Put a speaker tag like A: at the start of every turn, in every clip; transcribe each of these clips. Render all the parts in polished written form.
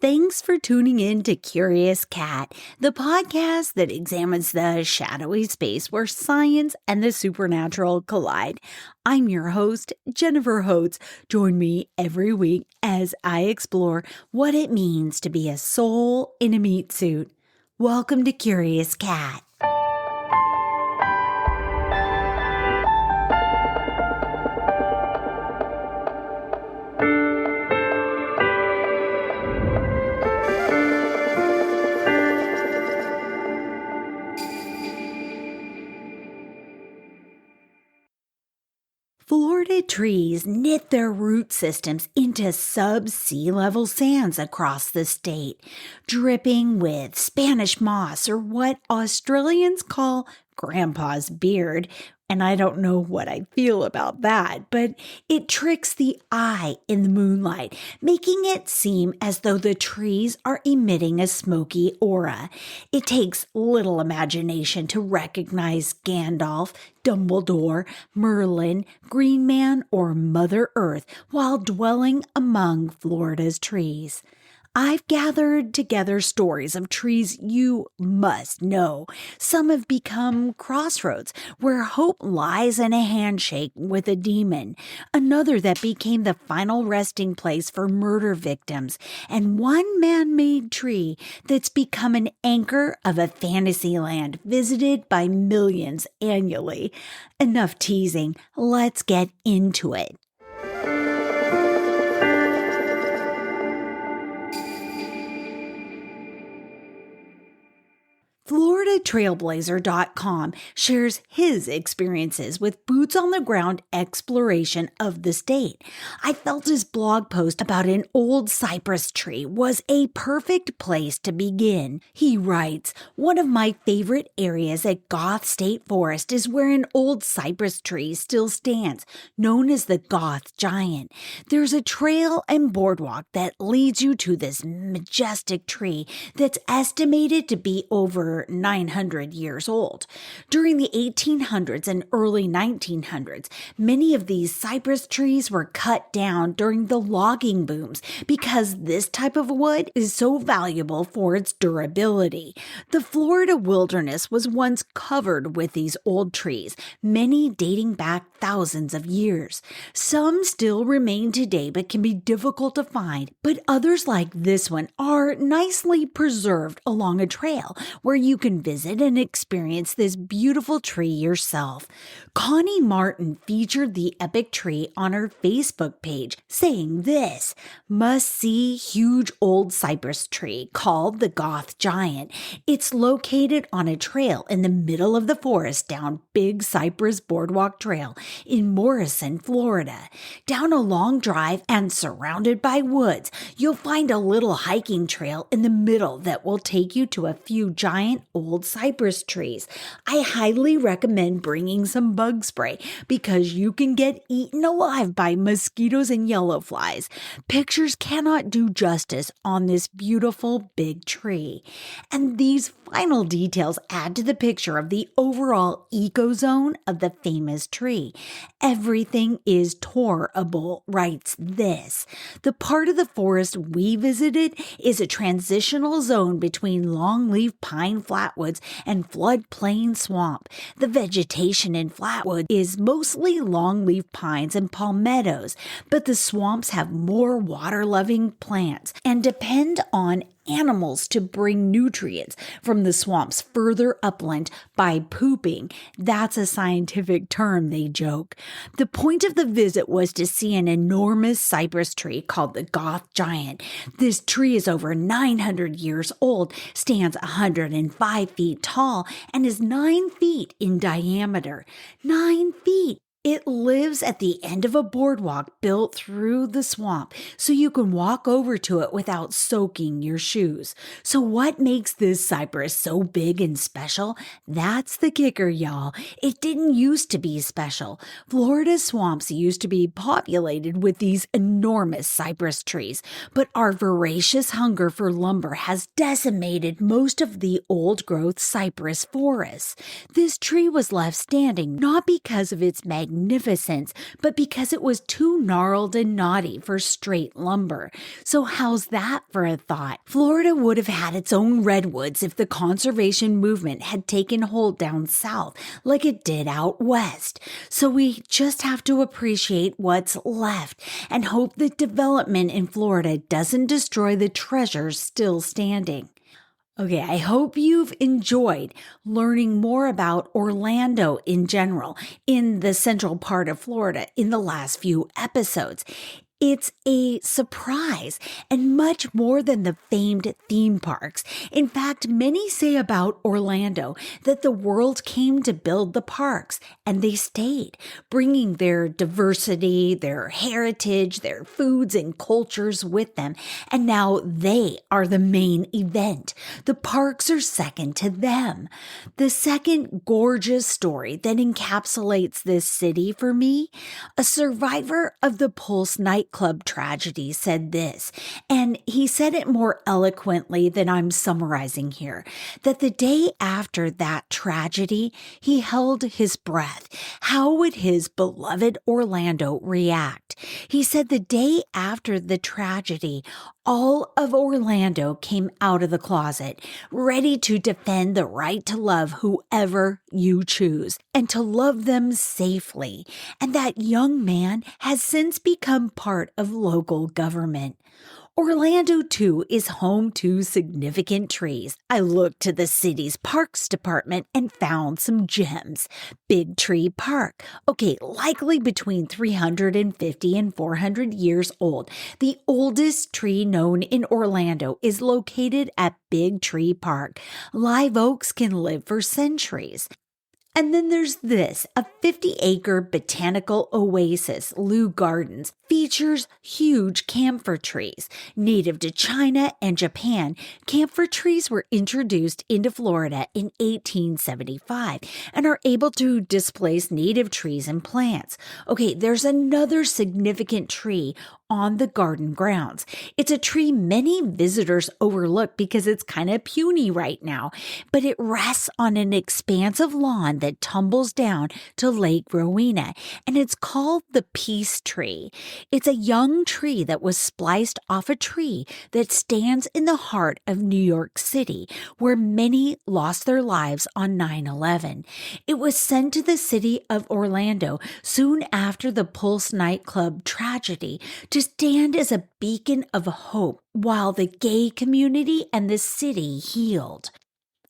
A: Thanks for tuning in to Curious Cat, the podcast that examines the shadowy space where science and the supernatural collide. I'm your host, Jennifer Holtz. Join me every week as I explore what it means to be a soul in a meat suit. Welcome to Curious Cat. Florida trees knit their root systems into sub-sea level sands across the state, dripping with Spanish moss or what Australians call grandpa's beard. And I don't know what I feel about that, but it tricks the eye in the moonlight, making it seem as though the trees are emitting a smoky aura. It takes little imagination to recognize Gandolph, Dumbledore, Merlin, Green Man, or Mother Earth while dwelling among Florida's trees. I've gathered together stories of trees you must know. Some have become crossroads, where hope lies in a handshake with a demon, another that became the final resting place for murder victims, and one man-made tree that's become an anchor of a fantasy land visited by millions annually. Enough teasing, let's get into it. FloridaTrailblazer.com shares his experiences with boots-on-the-ground exploration of the state. I felt his blog post about an old cypress tree was a perfect place to begin. He writes, "One of my favorite areas at Goth State Forest is where an old cypress tree still stands, known as the Goth Giant. There's a trail and boardwalk that leads you to this majestic tree that's estimated to be over 900 years old. During the 1800s and early 1900s, many of these cypress trees were cut down during the logging booms because this type of wood is so valuable for its durability. The Florida wilderness was once covered with these old trees, many dating back thousands of years. Some still remain today but can be difficult to find, but others like this one are nicely preserved along a trail where you can visit and experience this beautiful tree yourself." Connie Martin featured the epic tree on her Facebook page, saying this, "Must-see huge old cypress tree called the Goth Giant. It's located on a trail in the middle of the forest down Big Cypress Boardwalk Trail in Morrison, Florida. Down a long drive and surrounded by woods, you'll find a little hiking trail in the middle that will take you to a few giant old cypress trees. I highly recommend bringing some bug spray because you can get eaten alive by mosquitoes and yellow flies. Pictures cannot do justice on this beautiful big tree." And these final details add to the picture of the overall ecozone of the famous tree. "Everything is tourable," writes this. "The part of the forest we visited is a transitional zone between longleaf pine flatwoods and floodplain swamp. The vegetation in flatwood is mostly longleaf pines and palmettos, but the swamps have more water-loving plants and depend on animals to bring nutrients from the swamps further upland by pooping. That's a scientific term, they joke. The point of the visit was to see an enormous cypress tree called the Goth Giant. This tree is over 900 years old, stands 105 feet tall, and is 9 feet in diameter. 9 feet! It lives at the end of a boardwalk built through the swamp, so you can walk over to it without soaking your shoes. So what makes this cypress so big and special? That's the kicker, y'all. It didn't used to be special. Florida's swamps used to be populated with these enormous cypress trees, but our voracious hunger for lumber has decimated most of the old-growth cypress forests. This tree was left standing not because of its magnificence, magnificence, but because it was too gnarled and knotty for straight lumber. So how's that for a thought? Florida would have had its own redwoods if the conservation movement had taken hold down south like it did out west. So we just have to appreciate what's left and hope that development in Florida doesn't destroy the treasures still standing. Okay, I hope you've enjoyed learning more about Orlando in general in the central part of Florida in the last few episodes. It's a surprise and much more than the famed theme parks. In fact, many say about Orlando that the world came to build the parks and they stayed, bringing their diversity, their heritage, their foods and cultures with them. And now they are the main event. The parks are second to them. The second gorgeous story that encapsulates this city for me, a survivor of the Pulse nightclub tragedy said this, and he said it more eloquently than I'm summarizing here, that the day after that tragedy, he held his breath. How would his beloved Orlando react? He said the day after the tragedy, all of Orlando came out of the closet, ready to defend the right to love whoever you choose and to love them safely. And that young man has since become part of local government. Orlando, too, is home to significant trees. I looked to the city's parks department and found some gems. Big Tree Park, okay, likely between 350 and 400 years old. The oldest tree known in Orlando is located at Big Tree Park. Live oaks can live for centuries. And then there's this, a 50-acre botanical oasis, Lou Gardens, features huge camphor trees. Native to China and Japan, camphor trees were introduced into Florida in 1875 and are able to displace native trees and plants. Okay, there's another significant tree on the garden grounds. It's a tree many visitors overlook because it's kind of puny right now, but it rests on an expansive lawn that tumbles down to Lake Rowena, and it's called the Peace Tree. It's a young tree that was spliced off a tree that stands in the heart of New York City, where many lost their lives on 9/11. It was sent to the city of Orlando soon after the Pulse nightclub tragedy to stand as a beacon of hope while the gay community and the city healed.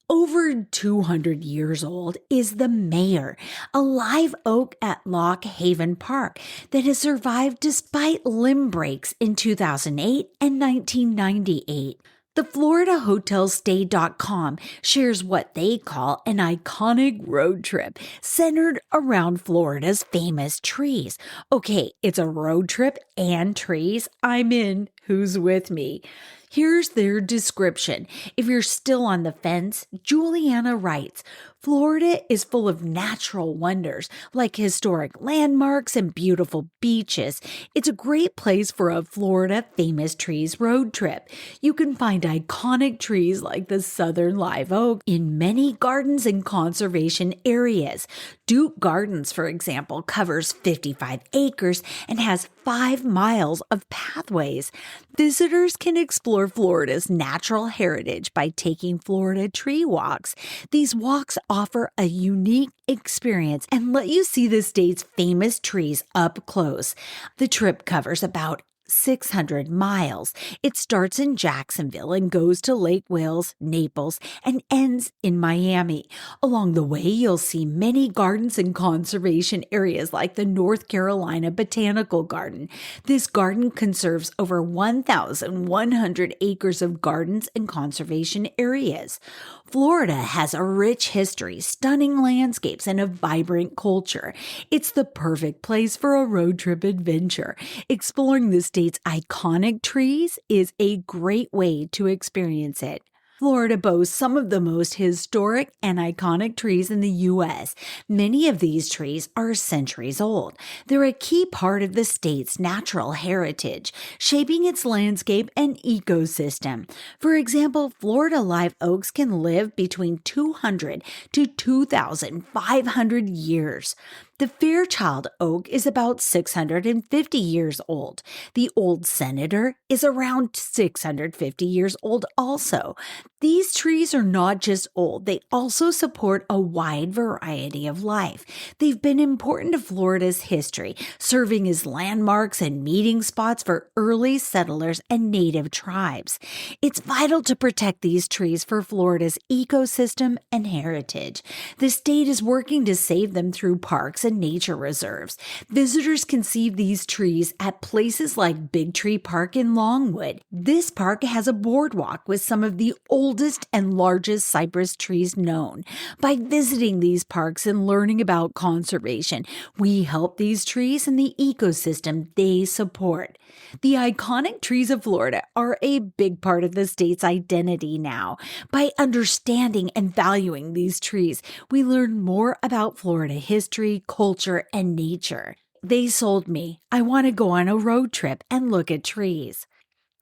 A: Over 200 years old is the Mayor, a live oak at Lock Haven Park that has survived despite limb breaks in 2008 and 1998. The FloridaHotelStay.com shares what they call an iconic road trip centered around Florida's famous trees. Okay, it's a road trip and trees. I'm in. Who's with me? Here's their description. If you're still on the fence, Juliana writes, Florida is full of natural wonders like historic landmarks and beautiful beaches. It's a great place for a Florida famous trees road trip. You can find iconic trees like the southern live oak in many gardens and conservation areas. Duke Gardens, for example, covers 55 acres and has 5 miles of pathways. Visitors can explore Florida's natural heritage by taking Florida tree walks. These walks offer a unique experience and let you see the state's famous trees up close. The trip covers about 600 miles. It starts in Jacksonville and goes to Lake Wales, Naples, and ends in Miami. Along the way, you'll see many gardens and conservation areas like the North Carolina Botanical Garden. This garden conserves over 1,100 acres of gardens and conservation areas. Florida has a rich history, stunning landscapes, and a vibrant culture. It's the perfect place for a road trip adventure. Exploring the state's iconic trees is a great way to experience it. Florida boasts some of the most historic and iconic trees in the U.S. Many of these trees are centuries old. They're a key part of the state's natural heritage, shaping its landscape and ecosystem. For example, Florida live oaks can live between 200 to 2,500 years. The Fairchild oak is about 650 years old. The Old Senator is around 650 years old also. These trees are not just old, they also support a wide variety of life. They've been important to Florida's history, serving as landmarks and meeting spots for early settlers and native tribes. It's vital to protect these trees for Florida's ecosystem and heritage. The state is working to save them through parks and nature reserves. Visitors can see these trees at places like Big Tree Park in Longwood. This park has a boardwalk with some of the oldest and largest cypress trees known. By visiting these parks and learning about conservation, we help these trees and the ecosystem they support. The iconic trees of Florida are a big part of the state's identity now. By understanding and valuing these trees, we learn more about Florida history, culture, and nature. They sold me. I want to go on a road trip and look at trees.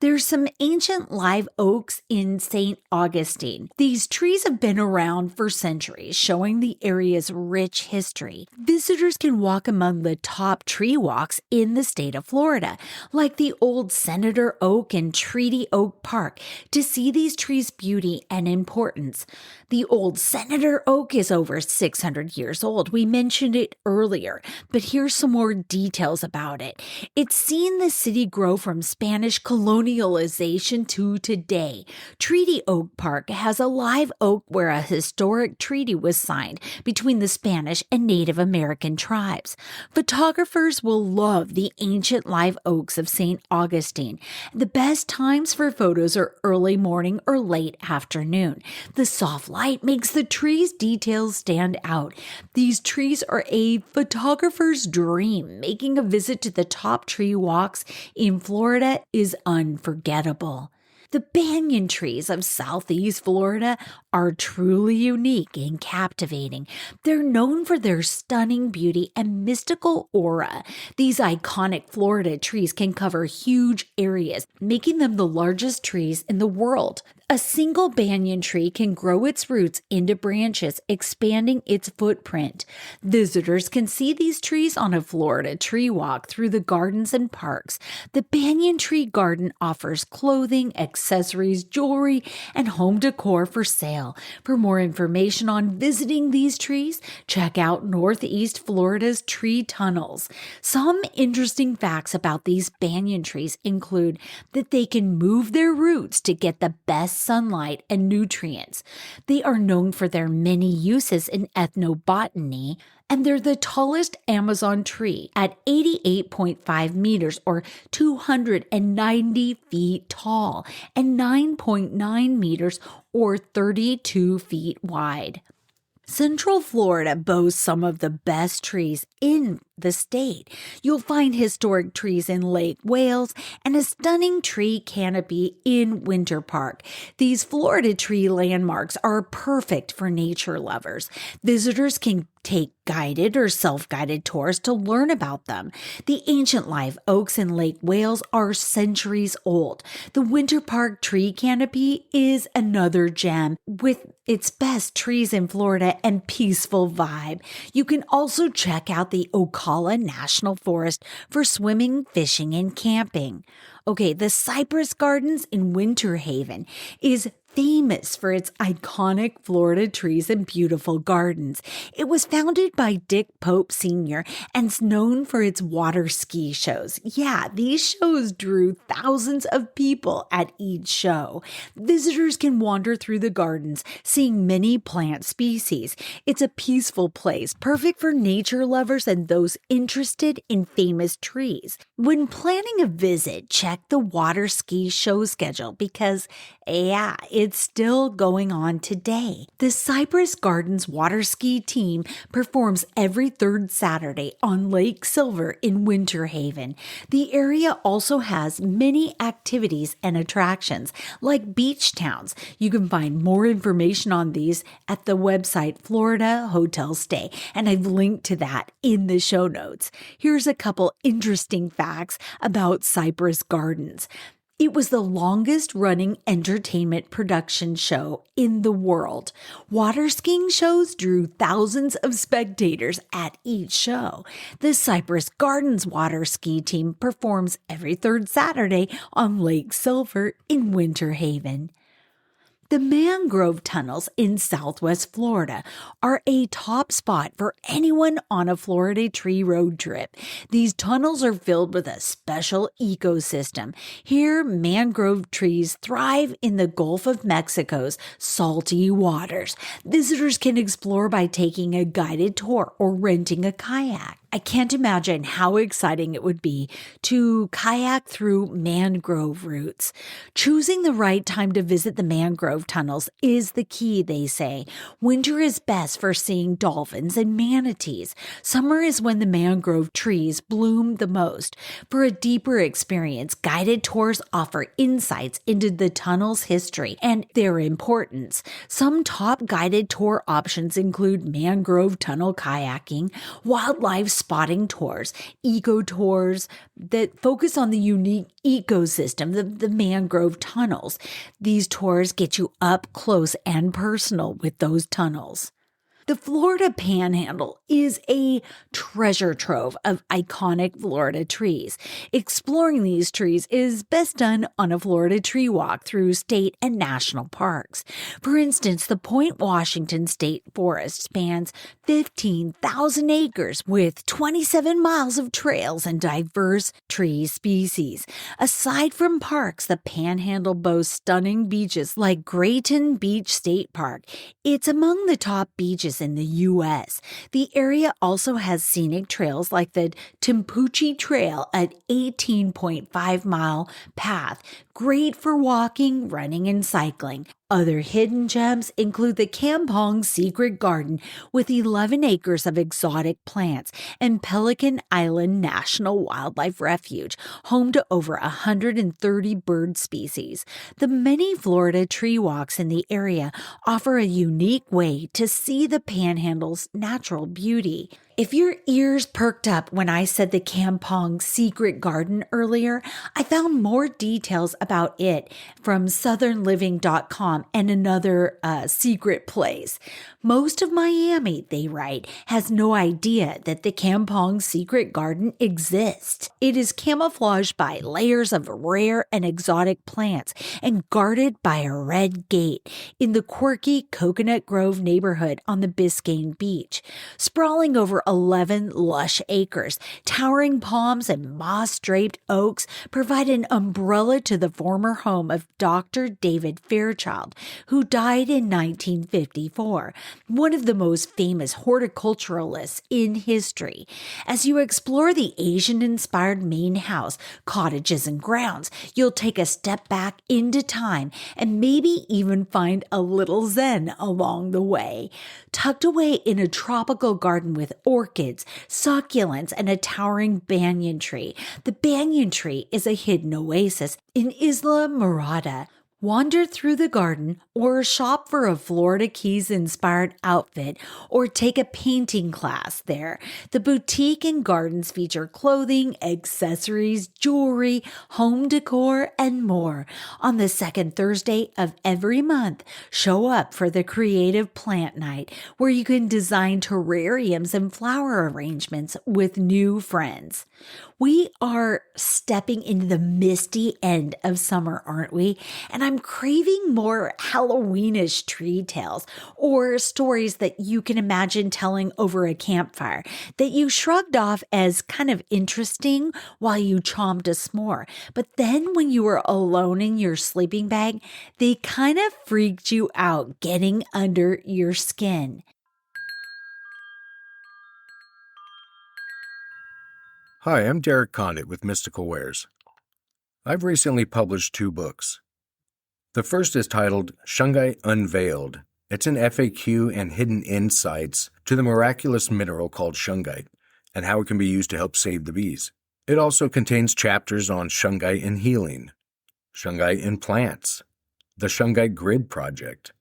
A: There's some ancient live oaks in St. Augustine. These trees have been around for centuries, showing the area's rich history. Visitors can walk among the top tree walks in the state of Florida, like the Old Senator Oak and Treaty Oak Park, to see these trees' beauty and importance. The Old Senator Oak is over 600 years old. We mentioned it earlier, but here's some more details about it. It's seen the city grow from Spanish colonialization to today. Treaty Oak Park has a live oak where a historic treaty was signed between the Spanish and Native American tribes. Photographers will love the ancient live oaks of St. Augustine. The best times for photos are early morning or late afternoon. The soft light makes the tree's details stand out. These trees are a photographer's dream. Making a visit to the top tree walks in Florida is unforgettable. The banyan trees of Southeast Florida are truly unique and captivating. They're known for their stunning beauty and mystical aura. These iconic Florida trees can cover huge areas, making them the largest trees in the world. A single banyan tree can grow its roots into branches, expanding its footprint. Visitors can see these trees on a Florida tree walk through the gardens and parks. The Banyan Tree Garden offers clothing, accessories, jewelry, and home decor for sale. For more information on visiting these trees, check out Northeast Florida's tree tunnels. Some interesting facts about these banyan trees include that they can move their roots to get the best sunlight and nutrients. They are known for their many uses in ethnobotany, and they're the tallest Amazon tree at 88.5 meters or 290 feet tall and 9.9 meters or 32 feet wide. Central Florida boasts some of the best trees in the state. You'll find historic trees in Lake Wales and a stunning tree canopy in Winter Park. These Florida tree landmarks are perfect for nature lovers. Visitors can take guided or self-guided tours to learn about them. The ancient live oaks in Lake Wales are centuries old. The Winter Park tree canopy is another gem with its best trees in Florida and peaceful vibe. You can also check out the Ocala National Forest for swimming, fishing, and camping. Okay, the Cypress Gardens in Winter Haven is famous for its iconic Florida trees and beautiful gardens. It was founded by Dick Pope Sr. and is known for its water ski shows. Yeah, these shows drew thousands of people at each show. Visitors can wander through the gardens, seeing many plant species. It's a peaceful place, perfect for nature lovers and those interested in famous trees. When planning a visit, check the water ski show schedule because, yeah, it's still going on today. The Cypress Gardens water ski team performs every third Saturday on Lake Silver in Winter Haven. The area also has many activities and attractions like beach towns. You can find more information on these at the website Florida Hotel Stay, and I've linked to that in the show notes. Here's a couple interesting facts about Cypress Gardens. It was the longest-running entertainment production show in the world. Water skiing shows drew thousands of spectators at each show. The Cypress Gardens water ski team performs every third Saturday on Lake Silver in Winter Haven. The mangrove tunnels in Southwest Florida are a top spot for anyone on a Florida tree road trip. These tunnels are filled with a special ecosystem. Here, mangrove trees thrive in the Gulf of Mexico's salty waters. Visitors can explore by taking a guided tour or renting a kayak. I can't imagine how exciting it would be to kayak through mangrove roots. Choosing the right time to visit the mangrove tunnels is the key, they say. Winter is best for seeing dolphins and manatees. Summer is when the mangrove trees bloom the most. For a deeper experience, guided tours offer insights into the tunnel's history and their importance. Some top guided tour options include mangrove tunnel kayaking, wildlife spotting tours, eco tours that focus on the unique ecosystem, the mangrove tunnels. These tours get you up close and personal with those tunnels. The Florida Panhandle is a treasure trove of iconic Florida trees. Exploring these trees is best done on a Florida tree walk through state and national parks. For instance, the Point Washington State Forest spans 15,000 acres with 27 miles of trails and diverse tree species. Aside from parks, the Panhandle boasts stunning beaches like Grayton Beach State Park. It's among the top beaches in the U.S. The area also has scenic trails like the Timpucci Trail, an 18.5-mile path, great for walking, running, and cycling. Other hidden gems include the Kampong Secret Garden with 11 acres of exotic plants and Pelican Island National Wildlife Refuge, home to over 130 bird species. The many Florida tree walks in the area offer a unique way to see the Panhandle's natural beauty. If your ears perked up when I said the Kampong Secret Garden earlier, I found more details about it from southernliving.com and another secret place. Most of Miami, they write, has no idea that the Kampong Secret Garden exists. It is camouflaged by layers of rare and exotic plants and guarded by a red gate in the quirky Coconut Grove neighborhood on the Biscayne Beach. Sprawling over 11 lush acres, towering palms and moss-draped oaks provide an umbrella to the former home of Dr. David Fairchild, who died in 1954, one of the most famous horticulturalists in history. As you explore the Asian-inspired main house, cottages, and grounds, you'll take a step back into time and maybe even find a little zen along the way. Tucked away in a tropical garden with orchids, succulents, and a towering banyan tree, the banyan tree is a hidden oasis in Isla Morada. Wander through the garden or shop for a Florida Keys-inspired outfit or take a painting class there. The boutique and gardens feature clothing, accessories, jewelry, home decor, and more. On the second Thursday of every month, show up for the Creative Plant Night, where you can design terrariums and flower arrangements with new friends. We are stepping into the misty end of summer, aren't we? And I'm craving more Halloweenish tree tales or stories that you can imagine telling over a campfire that you shrugged off as kind of interesting while you chomped a s'more. But then when you were alone in your sleeping bag, they kind of freaked you out, getting under your skin.
B: Hi, I'm Derek Condit with Mystical Wares. I've recently published 2 books. The first is titled Shungite Unveiled. It's an FAQ and hidden insights to the miraculous mineral called shungite and how it can be used to help save the bees. It also contains chapters on shungite and healing, shungite in plants, the Shungite Grid Project,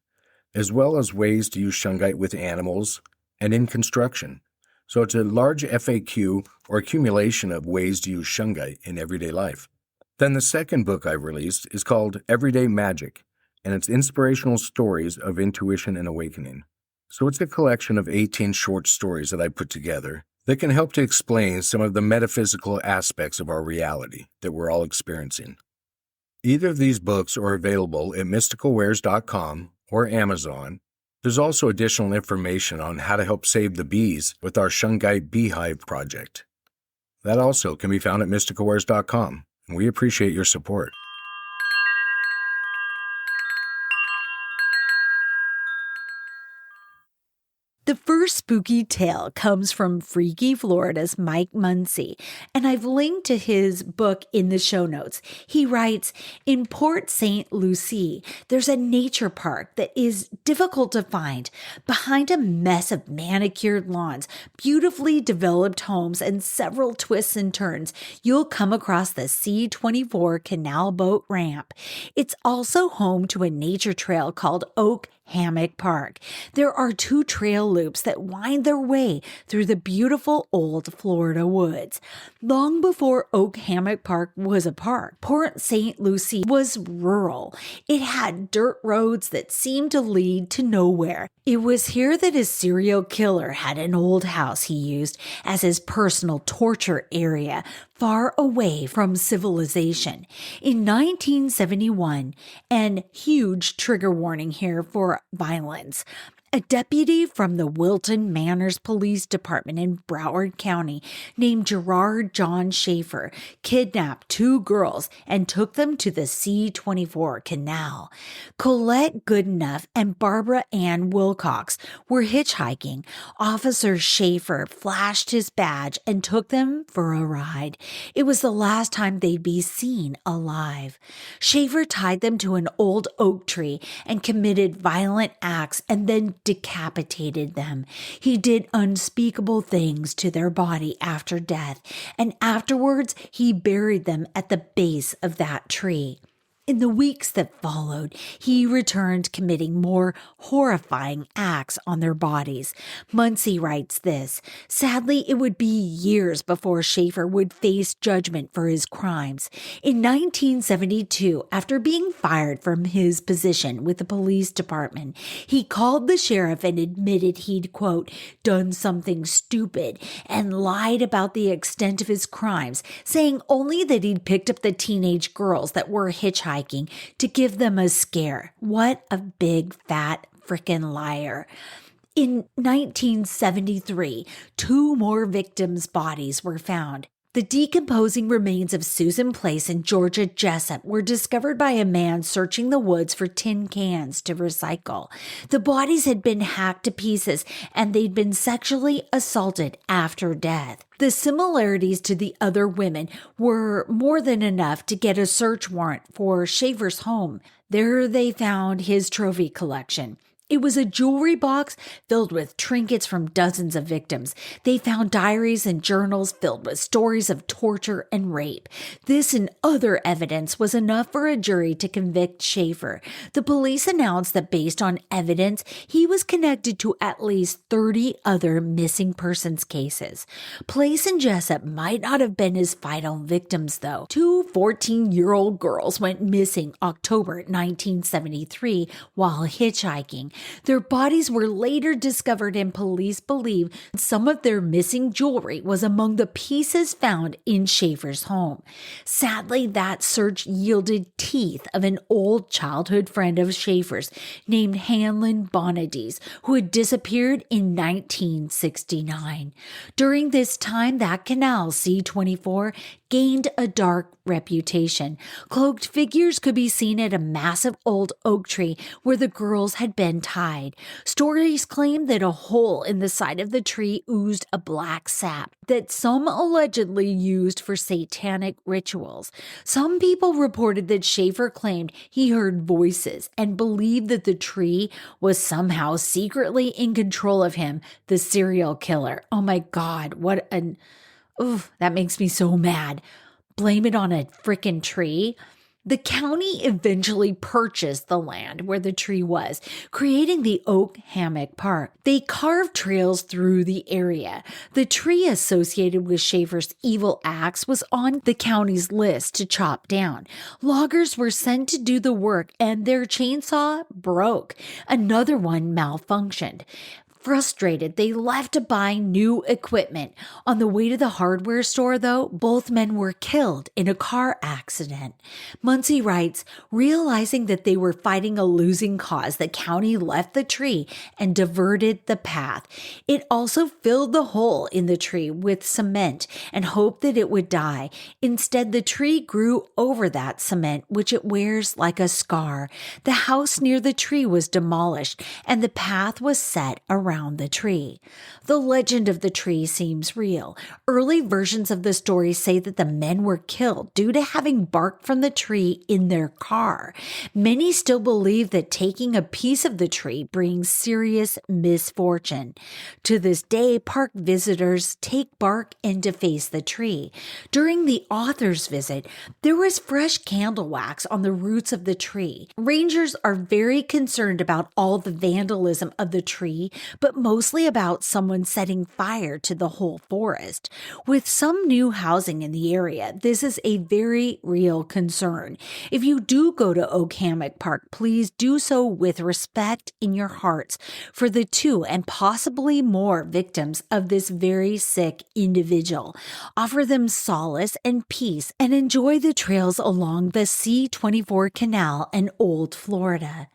B: as well as ways to use shungite with animals and in construction. So it's a large FAQ or accumulation of ways to use shungite in everyday life. Then the second book I released is called Everyday Magic, and it's inspirational stories of intuition and awakening. So it's a collection of 18 short stories that I put together that can help to explain some of the metaphysical aspects of our reality that we're all experiencing. Either of these books are available at mysticalwares.com or Amazon. There's also additional information on how to help save the bees with our Shungite Beehive project. That also can be found at mysticalwares.com, and we appreciate your support.
A: The first spooky tale comes from Freaky Florida's Mike Muncy, and I've linked to his book in the show notes. He writes, in Port St. Lucie, there's a nature park that is difficult to find. Behind a mess of manicured lawns, beautifully developed homes, and several twists and turns, you'll come across the C-24 canal boat ramp. It's also home to a nature trail called Oak Hammock Park. There are 2 trail loops that wind their way through the beautiful old Florida woods. Long before Oak Hammock Park was a park, Port St. Lucie was rural. It had dirt roads that seemed to lead to nowhere. It was here that a serial killer had an old house he used as his personal torture area, far away from civilization. In 1971, and huge trigger warning here for violence, a deputy from the Wilton Manors Police Department in Broward County named Gerard John Schaefer kidnapped 2 girls and took them to the C-24 canal. Colette Goodenough and Barbara Ann Wilcox were hitchhiking. Officer Schaefer flashed his badge and took them for a ride. It was the last time they'd be seen alive. Schaefer tied them to an old oak tree and committed violent acts and then decapitated them. He did unspeakable things to their body after death, and afterwards he buried them at the base of that tree. In the weeks that followed, he returned committing more horrifying acts on their bodies. Muncy writes this, sadly, it would be years before Schaefer would face judgment for his crimes. In 1972, after being fired from his position with the police department, he called the sheriff and admitted he'd, quote, done something stupid and lied about the extent of his crimes, saying only that he'd picked up the teenage girls that were hitchhiking to give them a scare. What a big, fat, frickin' liar. In 1973, 2 more victims' bodies were found. The decomposing remains of Susan Place and Georgia Jessup were discovered by a man searching the woods for tin cans to recycle. The bodies had been hacked to pieces and they'd been sexually assaulted after death. The similarities to the other women were more than enough to get a search warrant for Schaefer's home. There they found his trophy collection. It was a jewelry box filled with trinkets from dozens of victims. They found diaries and journals filled with stories of torture and rape. This and other evidence was enough for a jury to convict Schaefer. The police announced that based on evidence, he was connected to at least 30 other missing persons cases. Place and Jessup might not have been his final victims, though. 2 14-year-old girls went missing October 1973 while hitchhiking. Their bodies were later discovered and police believe some of their missing jewelry was among the pieces found in Schaefer's home. Sadly, that search yielded teeth of an old childhood friend of Schaefer's named Hanlon Bonadies, who had disappeared in 1969. During this time, that canal, C-24, gained a dark reputation. Cloaked figures could be seen at a massive old oak tree where the girls had been tied. Stories claim that a hole in the side of the tree oozed a black sap that some allegedly used for satanic rituals. Some people reported that Schaefer claimed he heard voices and believed that the tree was somehow secretly in control of him, the serial killer. Oh my God, what an... Oof, that makes me so mad. Blame it on a frickin' tree. The county eventually purchased the land where the tree was, creating the Oak Hammock Park. They carved trails through the area. The tree associated with Schaefer's evil acts was on the county's list to chop down. Loggers were sent to do the work and their chainsaw broke. Another one malfunctioned. Frustrated, they left to buy new equipment. On the way to the hardware store, though, both men were killed in a car accident. Muncie writes, realizing that they were fighting a losing cause, the county left the tree and diverted the path. It also filled the hole in the tree with cement and hoped that it would die. Instead, the tree grew over that cement, which it wears like a scar. The house near the tree was demolished, and the path was set around the tree. The legend of the tree seems real. Early versions of the story say that the men were killed due to having bark from the tree in their car. Many still believe that taking a piece of the tree brings serious misfortune. To this day, park visitors take bark and deface the tree. During the author's visit, there was fresh candle wax on the roots of the tree. Rangers are very concerned about all the vandalism of the tree, but mostly about someone setting fire to the whole forest. With some new housing in the area, this is a very real concern. If you do go to Oak Hammock Park, please do so with respect in your hearts for the 2 and possibly more victims of this very sick individual. Offer them solace and peace and enjoy the trails along the C-24 Canal and Old Florida.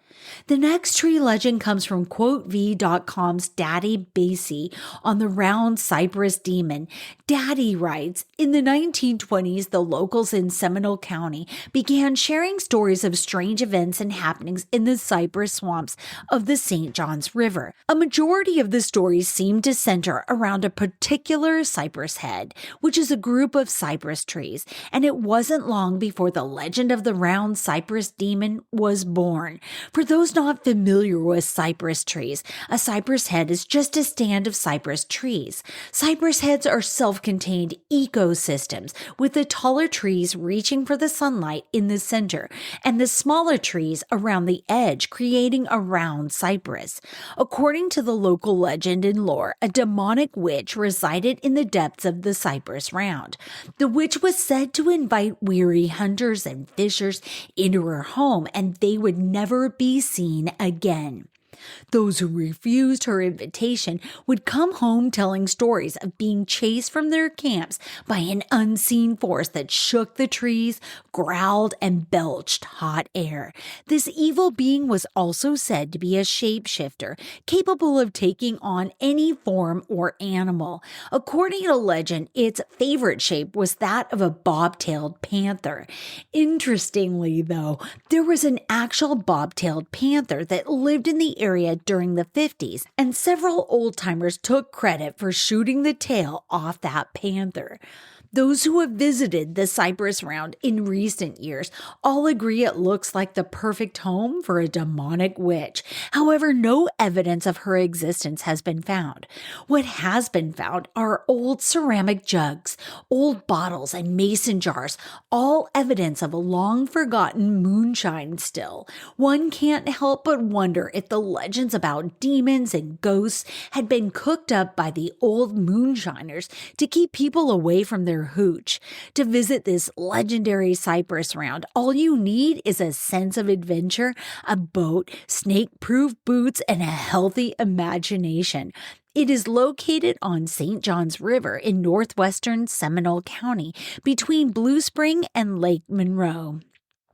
A: The next tree legend comes from QuoteV.com's Daddy Basie on the round cypress demon. Daddy writes, in the 1920s, the locals in Seminole County began sharing stories of strange events and happenings in the cypress swamps of the St. Johns River. A majority of the stories seem to center around a particular cypress head, which is a group of cypress trees, and it wasn't long before the legend of the round cypress demon was born. For those not familiar with cypress trees, a cypress head is just a stand of cypress trees. Cypress heads are self-contained ecosystems, with the taller trees reaching for the sunlight in the center and the smaller trees around the edge creating a round cypress. According to the local legend and lore, a demonic witch resided in the depths of the cypress round. The witch was said to invite weary hunters and fishers into her home, and they would never be seen again. Those who refused her invitation would come home telling stories of being chased from their camps by an unseen force that shook the trees, growled, and belched hot air. This evil being was also said to be a shapeshifter, capable of taking on any form or animal. According to legend, its favorite shape was that of a bob-tailed panther. Interestingly, though, there was an actual bob-tailed panther that lived in the area during the 50s, and several old-timers took credit for shooting the tail off that panther. Those who have visited the Cypress Round in recent years all agree it looks like the perfect home for a demonic witch. However, no evidence of her existence has been found. What has been found are old ceramic jugs, old bottles, and mason jars, all evidence of a long-forgotten moonshine still. One can't help but wonder if the legends about demons and ghosts had been cooked up by the old moonshiners to keep people away from their hooch. To visit this legendary Cypress Round, all you need is a sense of adventure, a boat, snake-proof boots, and a healthy imagination. It is located on St. Johns River in northwestern Seminole County between Blue Spring and Lake Monroe.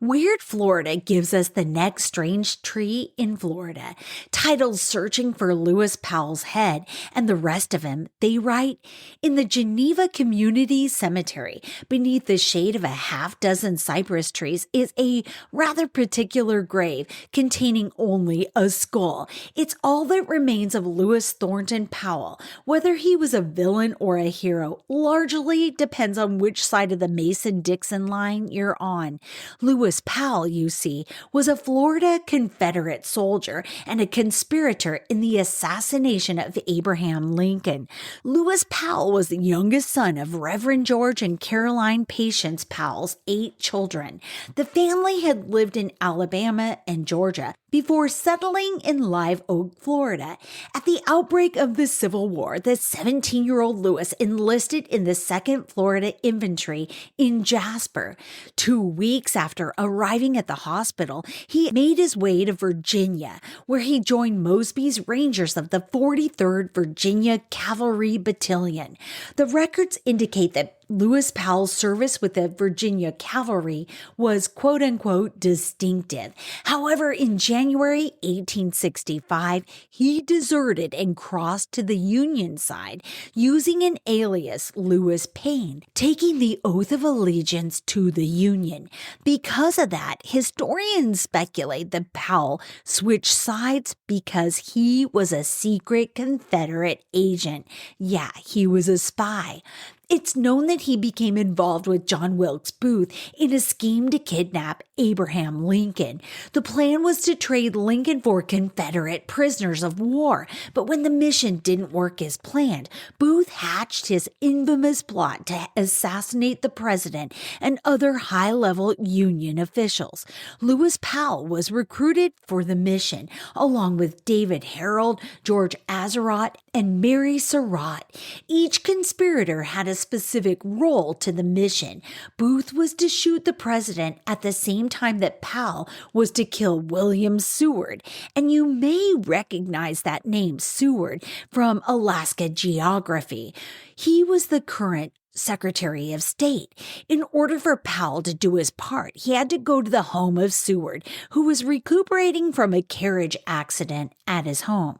A: Weird Florida gives us the next strange tree in Florida. Titled Searching for Lewis Powell's Head and the Rest of Him, they write, in the Geneva Community Cemetery, beneath the shade of a half-dozen cypress trees, is a rather particular grave containing only a skull. It's all that remains of Lewis Thornton Powell. Whether he was a villain or a hero largely depends on which side of the Mason-Dixon line you're on. Lewis Lewis Powell, you see, was a Florida Confederate soldier and a conspirator in the assassination of Abraham Lincoln. Lewis Powell was the youngest son of Reverend George and Caroline Patience Powell's 8 children. The family had lived in Alabama and Georgia before settling in Live Oak, Florida. At the outbreak of the Civil War, the 17-year-old Lewis enlisted in the 2nd Florida Infantry in Jasper. 2 weeks after arriving at the hospital, he made his way to Virginia, where he joined Mosby's Rangers of the 43rd Virginia Cavalry Battalion. The records indicate that Lewis Powell's service with the Virginia Cavalry was quote-unquote distinctive. However, in January 1865, he deserted and crossed to the Union side using an alias, Lewis Payne, taking the oath of allegiance to the Union. Because of that, historians speculate that Powell switched sides because he was a secret Confederate agent. Yeah, he was a spy. It's known that he became involved with John Wilkes Booth in a scheme to kidnap Abraham Lincoln. The plan was to trade Lincoln for Confederate prisoners of war, but when the mission didn't work as planned, Booth hatched his infamous plot to assassinate the president and other high-level Union officials. Lewis Powell was recruited for the mission, along with David Harold, George Azerodt, and Mary Surratt. Each conspirator had a specific role to the mission. Booth was to shoot the president at the same time that Powell was to kill William Seward. And you may recognize that name, Seward, from Alaska geography. He was the current Secretary of State. In order for Powell to do his part, he had to go to the home of Seward, who was recuperating from a carriage accident at his home.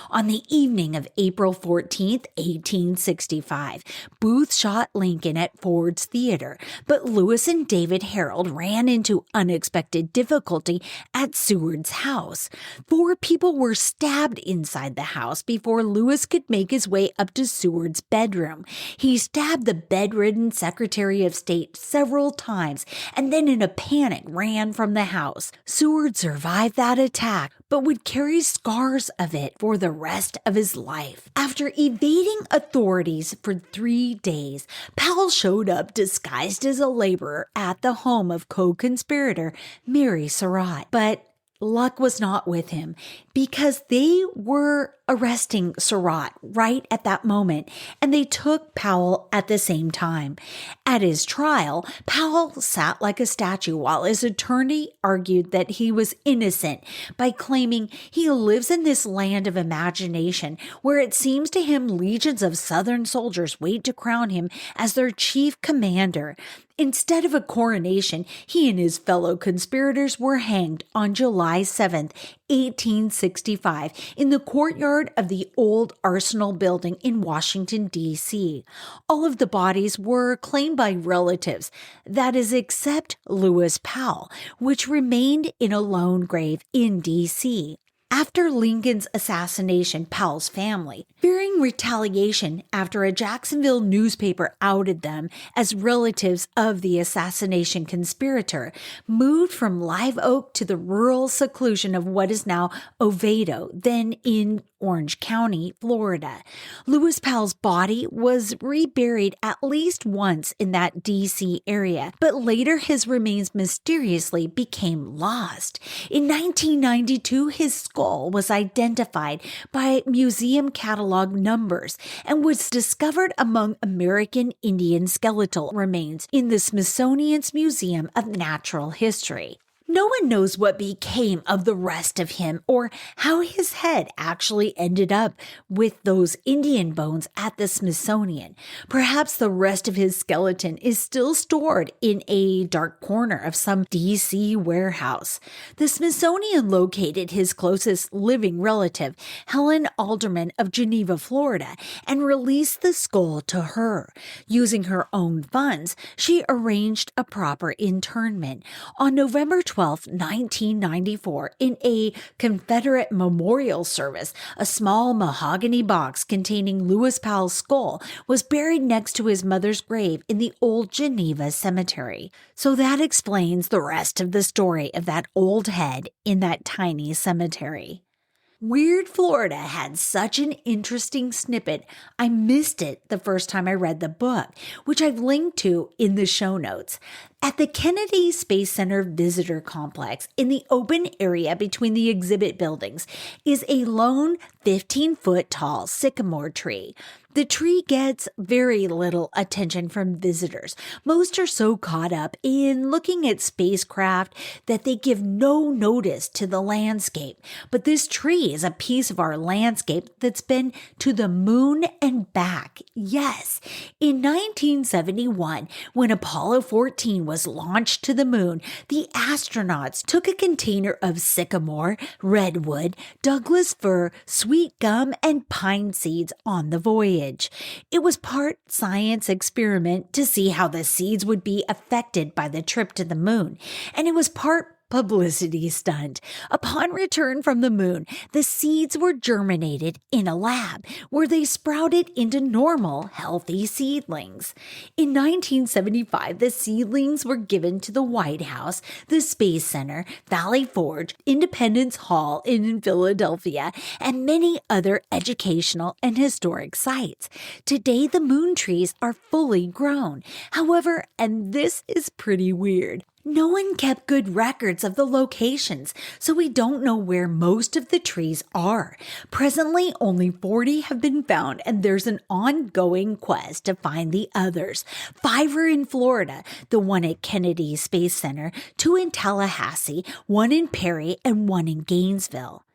A: On the evening of April 14, 1865, Booth shot Lincoln at Ford's Theater, but Lewis and David Harold ran into unexpected difficulty at Seward's house. 4 people were stabbed inside the house before Lewis could make his way up to Seward's bedroom. He stabbed the bedridden Secretary of State several times and then in a panic ran from the house. Seward survived that attack, but would carry scars of it for the rest of his life. After evading authorities for 3 days, Powell showed up disguised as a laborer at the home of co-conspirator Mary Surratt. But luck was not with him because they were arresting Surratt right at that moment, and they took Powell at the same time. At his trial, Powell sat like a statue while his attorney argued that he was innocent by claiming he lives in this land of imagination where it seems to him legions of Southern soldiers wait to crown him as their chief commander. Instead of a coronation, he and his fellow conspirators were hanged on July 7th, 1865, in the courtyard of the old Arsenal building in Washington, D.C. All of the bodies were claimed by relatives, that is, except Lewis Powell, which remained in a lone grave in D.C. After Lincoln's assassination, Powell's family, fearing retaliation after a Jacksonville newspaper outed them as relatives of the assassination conspirator, moved from Live Oak to the rural seclusion of what is now Oviedo, then in Orange County, Florida. Lewis Powell's body was reburied at least once in that D.C. area, but later his remains mysteriously became lost. In 1992, his skull was identified by museum catalog numbers and was discovered among American Indian skeletal remains in the Smithsonian's Museum of Natural History. No one knows what became of the rest of him or how his head actually ended up with those Indian bones at the Smithsonian. Perhaps the rest of his skeleton is still stored in a dark corner of some D.C. warehouse. The Smithsonian located his closest living relative, Helen Alderman of Geneva, Florida, and released the skull to her. Using her own funds, she arranged a proper interment. On November 12, 12, 1994, in a Confederate memorial service, a small mahogany box containing Lewis Powell's skull was buried next to his mother's grave in the old Geneva cemetery. So that explains the rest of the story of that old head in that tiny cemetery. Weird Florida had such an interesting snippet, I missed it the first time I read the book, which I've linked to in the show notes. At the Kennedy Space Center Visitor Complex, in the open area between the exhibit buildings, is a lone 15-foot tall sycamore tree. The tree gets very little attention from visitors. Most are so caught up in looking at spacecraft that they give no notice to the landscape. But this tree is a piece of our landscape that's been to the moon and back. Yes, in 1971, when Apollo 14 was launched to the moon, the astronauts took a container of sycamore, redwood, Douglas fir, sweet gum, and pine seeds on the voyage. It was part science experiment to see how the seeds would be affected by the trip to the moon, and it was part publicity stunt. Upon return from the moon, the seeds were germinated in a lab where they sprouted into normal, healthy seedlings. In 1975, the seedlings were given to the White House, the Space Center, Valley Forge, Independence Hall in Philadelphia, and many other educational and historic sites. Today, the moon trees are fully grown. However, and this is pretty weird, no one kept good records of the locations, so we don't know where most of the trees are. Presently, only 40 have been found, and there's an ongoing quest to find the others. 5 are in Florida, the one at Kennedy Space Center, 2 in Tallahassee, 1 in Perry, and 1 in Gainesville.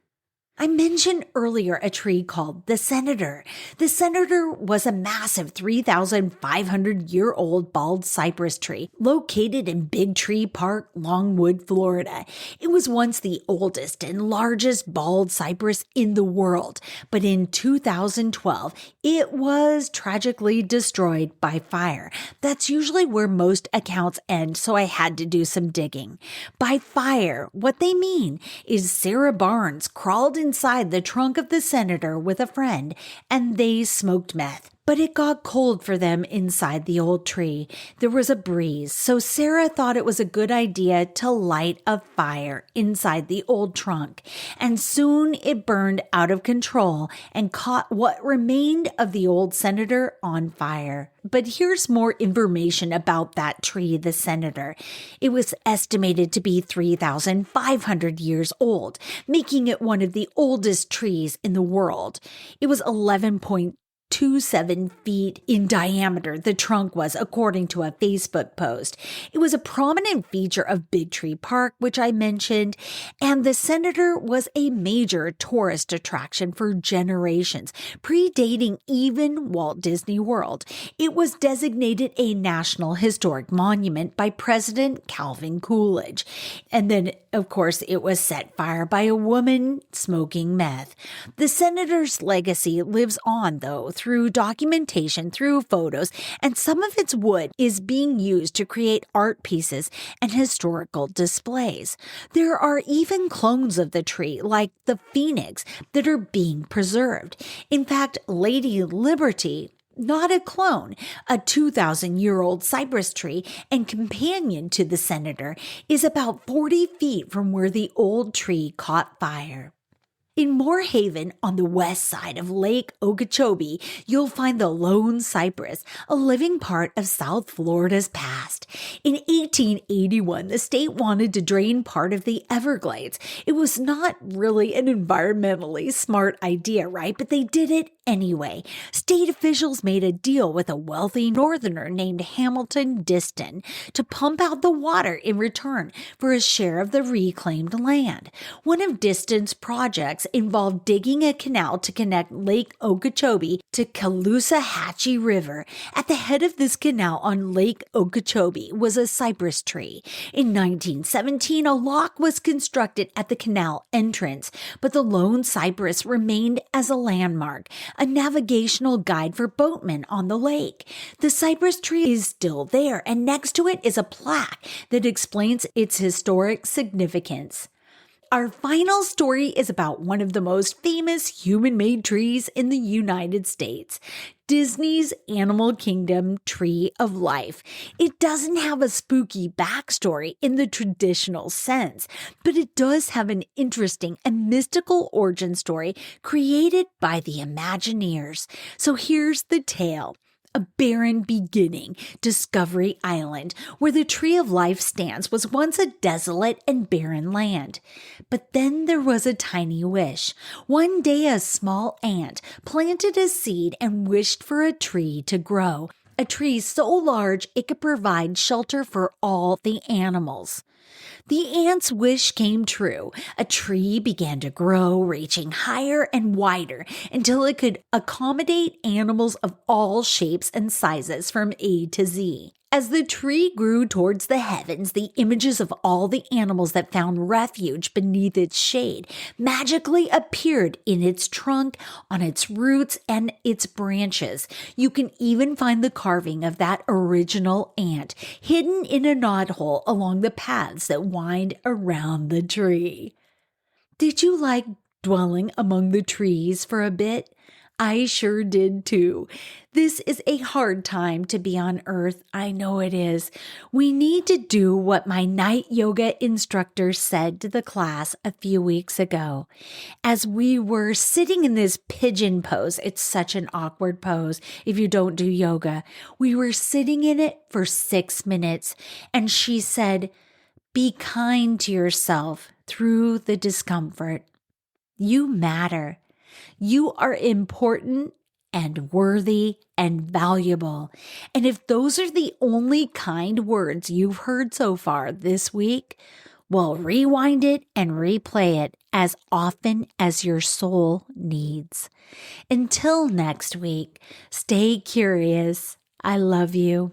A: I mentioned earlier a tree called the Senator. The Senator was a massive 3,500-year-old bald cypress tree located in Big Tree Park, Longwood, Florida. It was once the oldest and largest bald cypress in the world, but in 2012, it was tragically destroyed by fire. That's usually where most accounts end, so I had to do some digging. By fire, what they mean is Sarah Barnes crawled inside the trunk of the Senator with a friend, and they smoked meth. But it got cold for them inside the old tree. There was a breeze, so Sarah thought it was a good idea to light a fire inside the old trunk. And soon it burned out of control and caught what remained of the old Senator on fire. But here's more information about that tree, the Senator. It was estimated to be 3,500 years old, making it one of the oldest trees in the world. It was 11.27 feet in diameter, the trunk was, according to a Facebook post. It was a prominent feature of Big Tree Park, which I mentioned, and the Senator was a major tourist attraction for generations, predating even Walt Disney World. It was designated a National Historic Monument by President Calvin Coolidge. And then, of course, it was set fire by a woman smoking meth. The Senator's legacy lives on, though, through documentation, through photos, and some of its wood is being used to create art pieces and historical displays. There are even clones of the tree, like the phoenix, that are being preserved. In fact, Lady Liberty, not a clone, a 2,000-year-old cypress tree and companion to the Senator, is about 40 feet from where the old tree caught fire. In Moorhaven, on the west side of Lake Okeechobee, you'll find the lone cypress, a living part of South Florida's past. In 1881, the state wanted to drain part of the Everglades. It was not really an environmentally smart idea, right? But they did it anyway. State officials made a deal with a wealthy northerner named Hamilton Diston to pump out the water in return for a share of the reclaimed land. One of Diston's projects involved digging a canal to connect Lake Okeechobee to Caloosahatchee River. At the head of this canal on Lake Okeechobee was a cypress tree. In 1917, a lock was constructed at the canal entrance, but the lone cypress remained as a landmark, a navigational guide for boatmen on the lake. The cypress tree is still there, and next to it is a plaque that explains its historic significance. Our final story is about one of the most famous human-made trees in the United States, Disney's Animal Kingdom Tree of Life. It doesn't have a spooky backstory in the traditional sense, but it does have an interesting and mystical origin story created by the Imagineers. So here's the tale. A barren beginning, Discovery Island, where the Tree of Life stands, was once a desolate and barren land. But then there was a tiny wish. One day a small ant planted a seed and wished for a tree to grow, a tree so large it could provide shelter for all the animals. The ant's wish came true. A tree began to grow, reaching higher and wider until it could accommodate animals of all shapes and sizes from A to Z. As the tree grew towards the heavens, the images of all the animals that found refuge beneath its shade magically appeared in its trunk, on its roots, and its branches. You can even find the carving of that original ant hidden in a knothole along the paths that wind around the tree. Did you like dwelling among the trees for a bit? I sure did too. This is a hard time to be on Earth. I know it is. We need to do what my night yoga instructor said to the class a few weeks ago. As we were sitting in this pigeon pose, it's such an awkward pose if you don't do yoga. We were sitting in it for 6 minutes, and she said, "Be kind to yourself through the discomfort. You matter. You are important and worthy and valuable." And if those are the only kind words you've heard so far this week, well, rewind it and replay it as often as your soul needs. Until next week, stay curious. I love you.